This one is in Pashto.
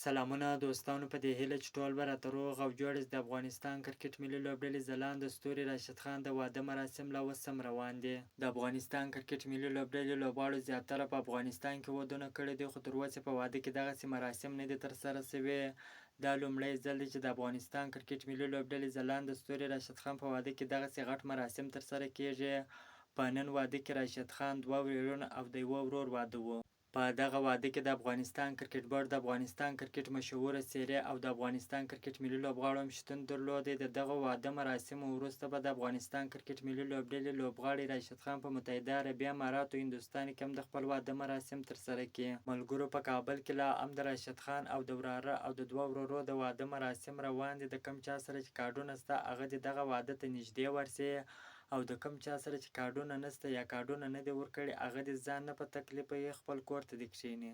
سلامونه دوستانو، په دې هیله چې ټول به راته روغ او جوړ یاست. د افغانستان کرکټ ملي لوبډلې ځلانده ستوري راشد خان د واده مراسم لا اوس هم روان دي. د افغانستان کرکټ ملي لوبډلې لوبغاړو زیاتره په افغانستان کې ودونه کړي دي، خو تر اوسه په واده کې دغسې مراسم نه دي ترسره شوي. دا لومړی ځل دی چې د افغانستان کرکټ ملي لوبډلې ځلانده ستوري راشد خان په واده کې دغسې غټ مراسم ترسره کیږي. په نن واده کې راشد خان 2 وروڼه او د یوه ورور واده و. په دغه واده کې د افغانستان کرکټ بورډ، د افغانستان کرکټ مشهوره څېرې او د افغانستان کرکټ ملي لوبغاړو هم شتون درلودی. د دغه واده مراسمو وروسته به د افغانستان کرکټ ملي لوبډلې لوبغاړی راشد خان په متحده عربي اماراتو هندوستان کې هم د خپل واده مراسم ترسره کړي. ملګرو، په کابل کې لا هم د راشد خان او د وراره او د 2 ورورو د واده مراسم روان دي. د کوم چا سره چې کارډونه شته هغه دې دغه واده ته نږدې ورسي، او د کوم چا سره چې کارډونه نشته یا کارډونه نه دي ورکړي هغه دې ځان نه په تکلیفوي، خپل کور ته دې کښېني.